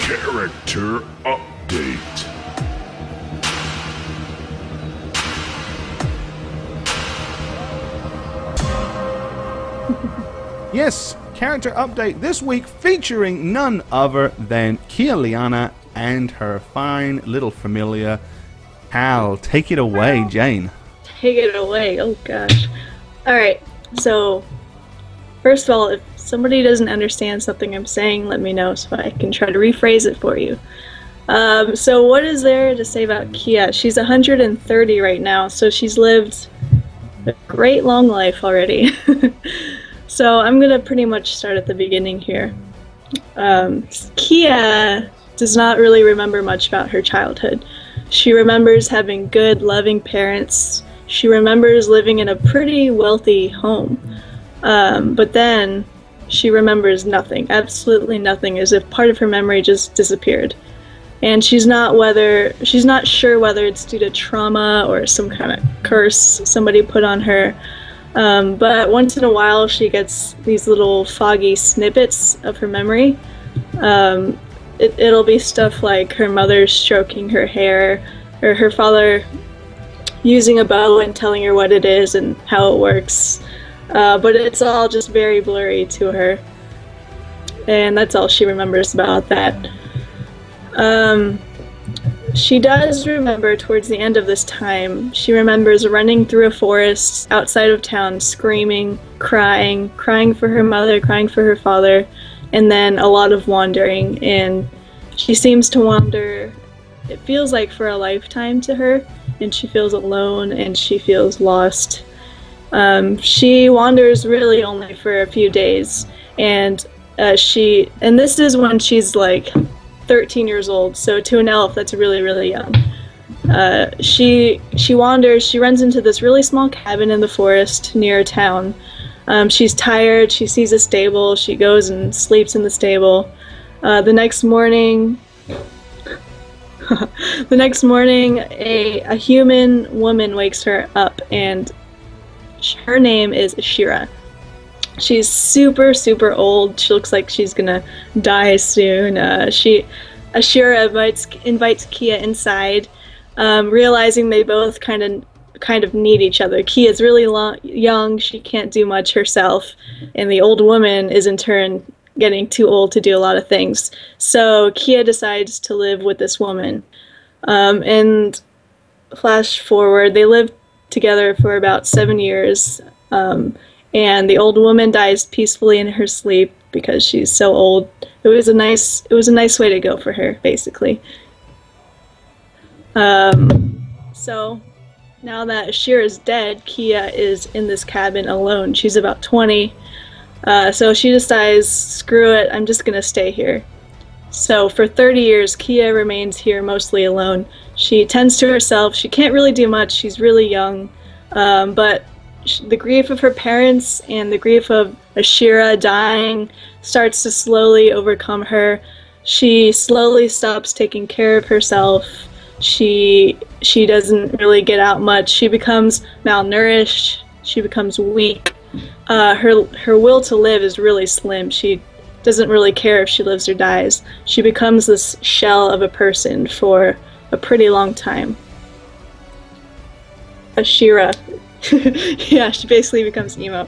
Character update. Yes, character update this week featuring none other than Kia-liana and her fine little familiar, Hal. Take it away, Jane. Take it away. Oh gosh. Alright, so first of all, if somebody doesn't understand something I'm saying, let me know so I can try to rephrase it for you. So what is there to say about Kia? She's 130 right now, so she's lived a great long life already. So I'm gonna pretty much start at the beginning here. Kia does not really remember much about her childhood. She remembers having good, loving parents. She remembers living in a pretty wealthy home. But then she remembers nothing, absolutely nothing, as if part of her memory just disappeared. And she's not sure whether it's due to trauma or some kind of curse somebody put on her. But once in a while she gets these little foggy snippets of her memory. It'll be stuff like her mother stroking her hair, or her father using a bow and telling her what it is and how it works. But it's all just very blurry to her. And that's all she remembers about that. She does remember towards the end of this time, she remembers running through a forest outside of town, screaming, crying for her mother, crying for her father, and then a lot of wandering. And she seems to wander, it feels like for a lifetime to her, and she feels alone and she feels lost. She wanders really only for a few days, and this is when she's like 13 years old, so to an elf that's really, really young. She wanders, she runs into this really small cabin in the forest near a town. She's tired, she sees a stable, she goes and sleeps in the stable. The next morning, a human woman wakes her up, and her name is Ashira. She's super, super old. She looks like she's gonna die soon. Ashira invites Kia inside, realizing they both kind of need each other. Kia's really young, she can't do much herself, and the old woman is in turn getting too old to do a lot of things. So Kia decides to live with this woman. And flash forward, they live together for about 7 years. And the old woman dies peacefully in her sleep because she's so old. It was a nice way to go for her, basically. So now that Ashira is dead, Kia is in this cabin alone. She's about 20. So she decides, screw it, I'm just gonna stay here. So for 30 years, Kia remains here mostly alone. She tends to herself. She can't really do much. She's really young, but the grief of her parents and the grief of Ashira dying starts to slowly overcome her. She slowly stops taking care of herself. She doesn't really get out much. She becomes malnourished. She becomes weak. Her will to live is really slim. She doesn't really care if she lives or dies. She becomes this shell of a person for a pretty long time. Ashira. Yeah, she basically becomes emo.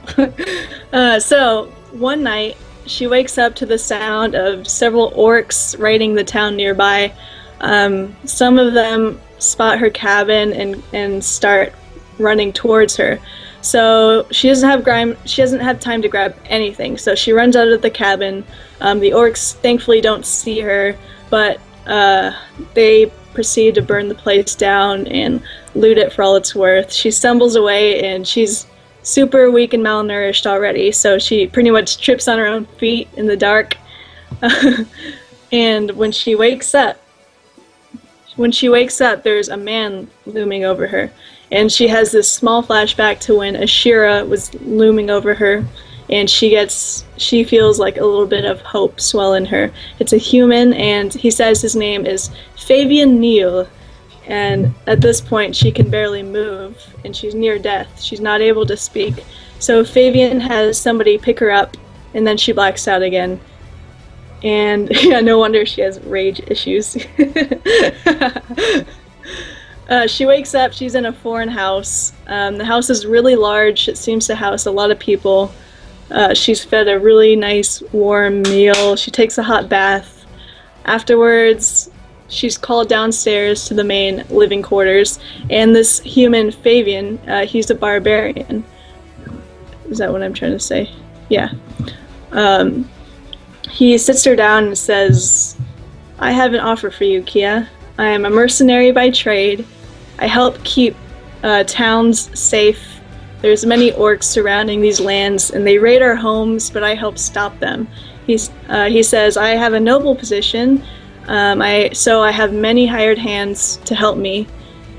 So, one night, she wakes up to the sound of several orcs raiding the town nearby. Some of them spot her cabin and start running towards her. So, she doesn't have time to grab anything, so she runs out of the cabin. The orcs thankfully don't see her, but they proceed to burn the place down and loot it for all it's worth. She stumbles away, and she's super weak and malnourished already, so she pretty much trips on her own feet in the dark. And when she wakes up, there's a man looming over her, and she has this small flashback to when Ashira was looming over her, and she feels like a little bit of hope swell in her. It's a human, and he says his name is Fabian Neal, and at this point she can barely move, and she's near death. She's not able to speak. So Fabian has somebody pick her up, and then she blacks out again. And yeah, no wonder she has rage issues. She wakes up, she's in a foreign house. The house is really large, it seems to house a lot of people. She's fed a really nice warm meal, she takes a hot bath. Afterwards, she's called downstairs to the main living quarters, and this human, Fabian, he's a barbarian. Is that what I'm trying to say? Yeah. He sits her down and says, "I have an offer for you, Kia. I am a mercenary by trade. I help keep towns safe. There's many orcs surrounding these lands, and they raid our homes, but I help stop them." He says, "I have a noble position, so I have many hired hands to help me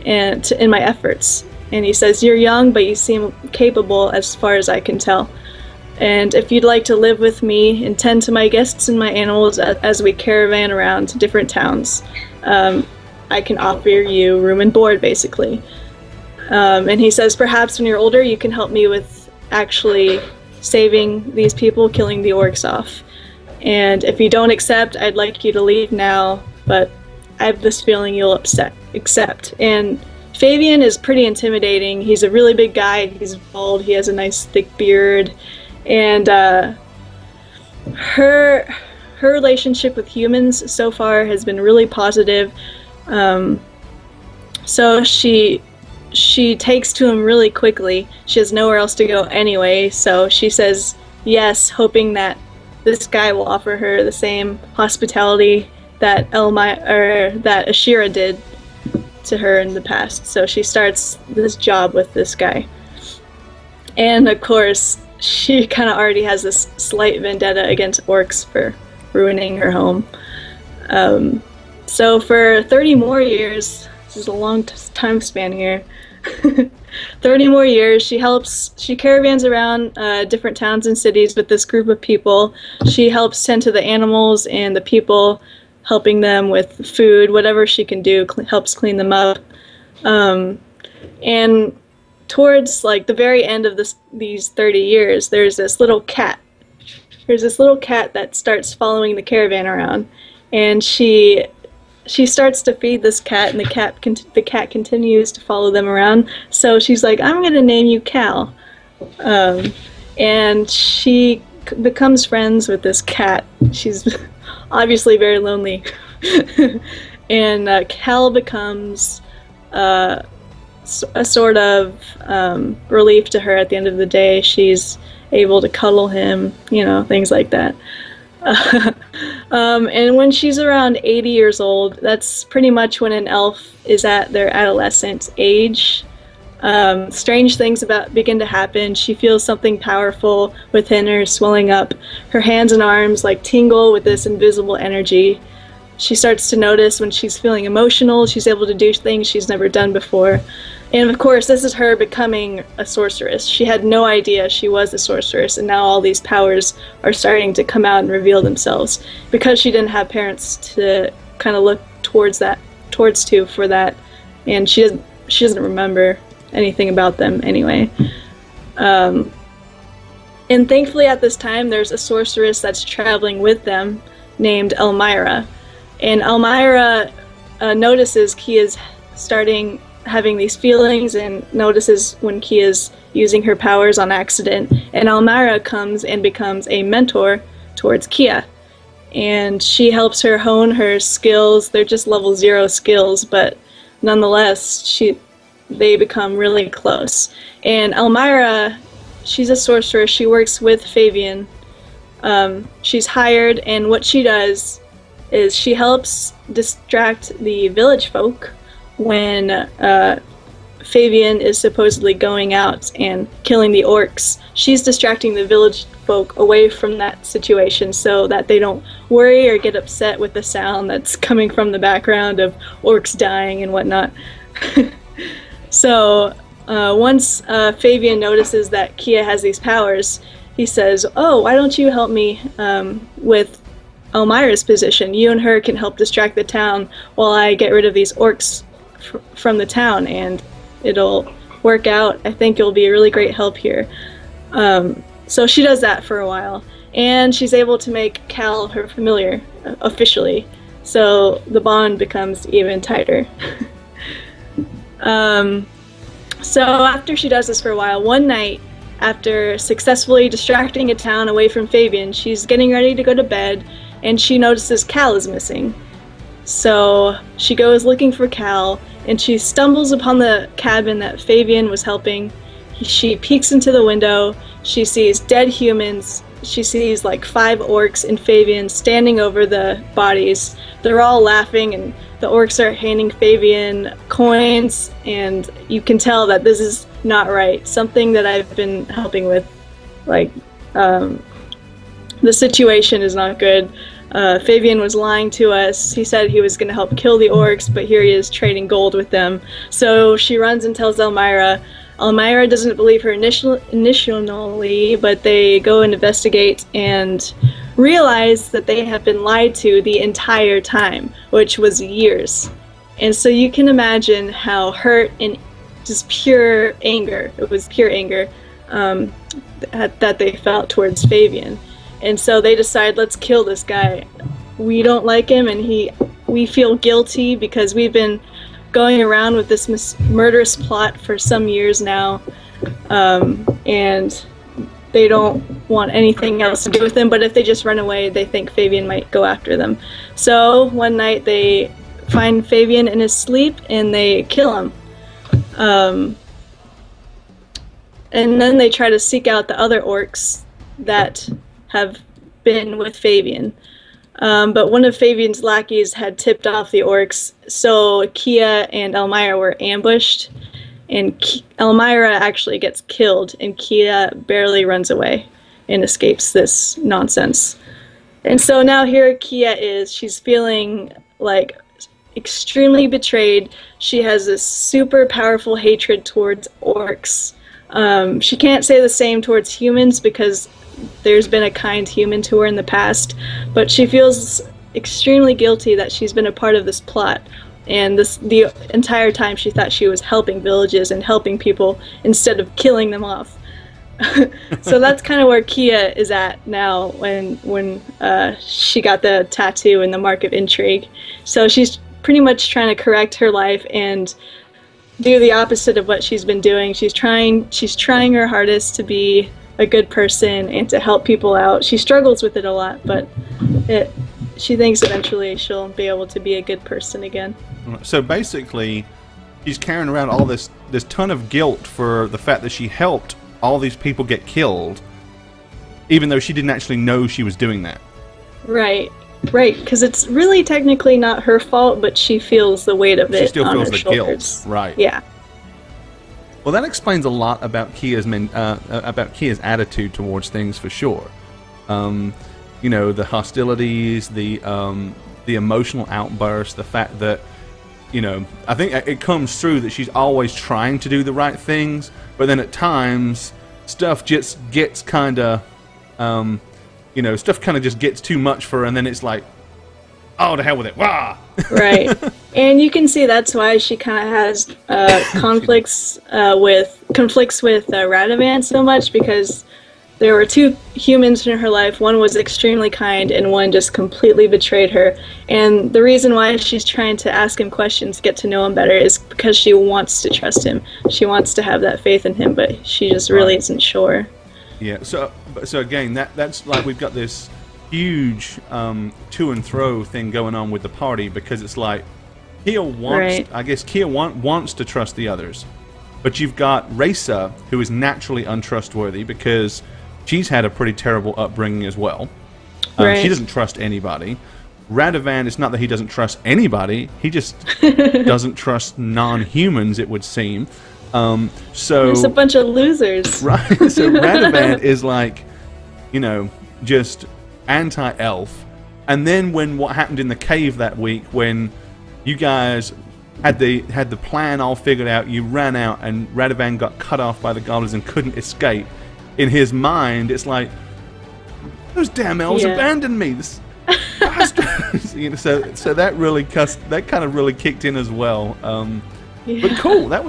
in my efforts." And he says, "You're young, but you seem capable as far as I can tell. And if you'd like to live with me and tend to my guests and my animals as we caravan around to different towns, I can offer you room and board, basically." And he says, "Perhaps when you're older, you can help me with actually saving these people, killing the orcs off. And if you don't accept, I'd like you to leave now, but I have this feeling you'll accept." And Fabian is pretty intimidating. He's a really big guy. He's bald. He has a nice thick beard. And her relationship with humans so far has been really positive. So she takes to him really quickly. She has nowhere else to go anyway, so she says yes, hoping that this guy will offer her the same hospitality that that Ashira did to her in the past. So she starts this job with this guy. And of course, she kind of already has this slight vendetta against orcs for ruining her home. So for 30 more years, this is a long time span here, 30 more years, she caravans around different towns and cities with this group of people. She helps tend to the animals and the people, helping them with food, whatever she can do, helps clean them up. And towards like the very end of these 30 years, there's this little cat. There's this little cat that starts following the caravan around, and she starts to feed this cat, and the cat continues to follow them around. So she's like, "I'm gonna name you Cal," and she becomes friends with this cat. She's obviously very lonely, and Cal becomes a sort of relief to her at the end of the day. She's able to cuddle him, things like that. And when she's around 80 years old, that's pretty much when an elf is at their adolescent age. Strange things begin to happen. She feels something powerful within her swelling up. Her hands and arms tingle with this invisible energy. She starts to notice when she's feeling emotional, she's able to do things she's never done before. And of course, this is her becoming a sorceress. She had no idea she was a sorceress, and now all these powers are starting to come out and reveal themselves because she didn't have parents to kind of look towards for that, and she doesn't remember anything about them anyway. And thankfully at this time, there's a sorceress that's traveling with them named Elmira. And Elmira notices Kia's having these feelings and notices when Kia's using her powers on accident. And Elmira comes and becomes a mentor towards Kia. And she helps her hone her skills. They're just level 0 skills, but nonetheless, they become really close. And Elmira, she's a sorceress. She works with Fabian. She's hired, and what she does is she helps distract the village folk when Fabian is supposedly going out and killing the orcs. She's distracting the village folk away from that situation so that they don't worry or get upset with the sound that's coming from the background of orcs dying and whatnot. So once Fabian notices that Kia has these powers, he says, "Oh, why don't you help me with Elmira's position? You and her can help distract the town while I get rid of these orcs from the town, and it'll work out. I think you'll be a really great help here." So she does that for a while, and she's able to make Cal her familiar officially. So the bond becomes even tighter. So after she does this for a while, one night, after successfully distracting a town away from Fabian, she's getting ready to go to bed, and she notices Cal is missing. So she goes looking for Cal, and she stumbles upon the cabin that Fabian was helping. She peeks into the window, she sees dead humans, she sees like 5 orcs and Fabian standing over the bodies. They're all laughing, and the orcs are handing Fabian coins, and you can tell that this is not right. Something that I've been helping with, like, the situation is not good. Fabian was lying to us. He said he was going to help kill the orcs, but here he is trading gold with them. So she runs and tells Elmira. Elmira doesn't believe her initially, but they go and investigate and realize that they have been lied to the entire time, which was years. And so you can imagine how hurt and just pure anger, it was pure anger, that they felt towards Fabian. And so they decide, let's kill this guy. We don't like him, and we feel guilty because we've been going around with this murderous plot for some years now, and they don't want anything else to do with him, but if they just run away, they think Fabian might go after them. So one night they find Fabian in his sleep, and they kill him. And then they try to seek out the other orcs that have been with Fabian. But one of Fabian's lackeys had tipped off the orcs, so Kia and Elmira were ambushed, and Elmira actually gets killed, and Kia barely runs away and escapes this nonsense. And so now here Kia is, she's feeling like extremely betrayed. She has this super powerful hatred towards orcs. She can't say the same towards humans because there's been a kind human to her in the past, but she feels extremely guilty that she's been a part of this plot, and the entire time she thought she was helping villages and helping people instead of killing them off. So that's kind of where Kia is at now when she got the tattoo and the mark of intrigue. So she's pretty much trying to correct her life and do the opposite of what she's been doing. She's trying her hardest to be a good person and to help people out. She struggles with it a lot, but she thinks eventually she'll be able to be a good person again. So basically, she's carrying around all this ton of guilt for the fact that she helped all these people get killed, even though she didn't actually know she was doing that. Right, because it's really technically not her fault, but she feels the weight of it. She still feels the guilt, right? Yeah. Well, that explains a lot about Kia's attitude towards things, for sure. You know, the hostilities, the emotional outbursts, the fact that, you know, I think it comes through that she's always trying to do the right things, but then at times stuff just gets kind of, you know, stuff kind of just gets too much for her, and then it's like, oh, to hell with it, wah! Right. And you can see that's why she kind of has conflicts with Radovan so much, because there were 2 humans in her life. One was extremely kind, and one just completely betrayed her. And the reason why she's trying to ask him questions, get to know him better, is because she wants to trust him. She wants to have that faith in him, but she just really isn't sure. Yeah. So again, that's like we've got this huge to and fro thing going on with the party, because it's like Kia wants, I guess Kia wants to trust the others, but you've got Reza, who is naturally untrustworthy because she's had a pretty terrible upbringing as well. She doesn't trust anybody. Radovan, it's not that he doesn't trust anybody, he just doesn't trust non-humans, it would seem. So there's a bunch of losers. Right. So Radovan is like, you know, just anti-elf. And then when what happened in the cave that week, when you guys had the plan all figured out, you ran out and Radovan got cut off by the goblins and couldn't escape, in his mind it's like, those damn elves abandoned me, this bastards. You know, so that really kind of really kicked in as well. But cool, that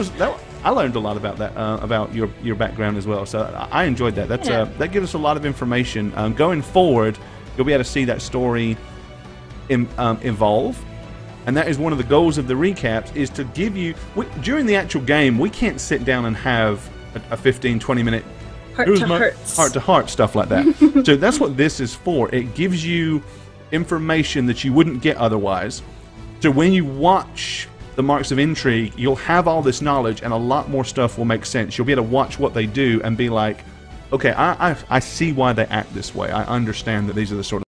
I learned a lot about that, about your background as well. So I enjoyed that. That's that gives us a lot of information. Going forward, you'll be able to see that story evolve. And that is one of the goals of the recaps, is to give you, during the actual game, we can't sit down and have a 15-20 minute heart-to-heart stuff like that. So that's what this is for. It gives you information that you wouldn't get otherwise. So when you watch the Marks of Intrigue, you'll have all this knowledge, and a lot more stuff will make sense. You'll be able to watch what they do and be like, okay, I see why they act this way. I understand that these are the sort of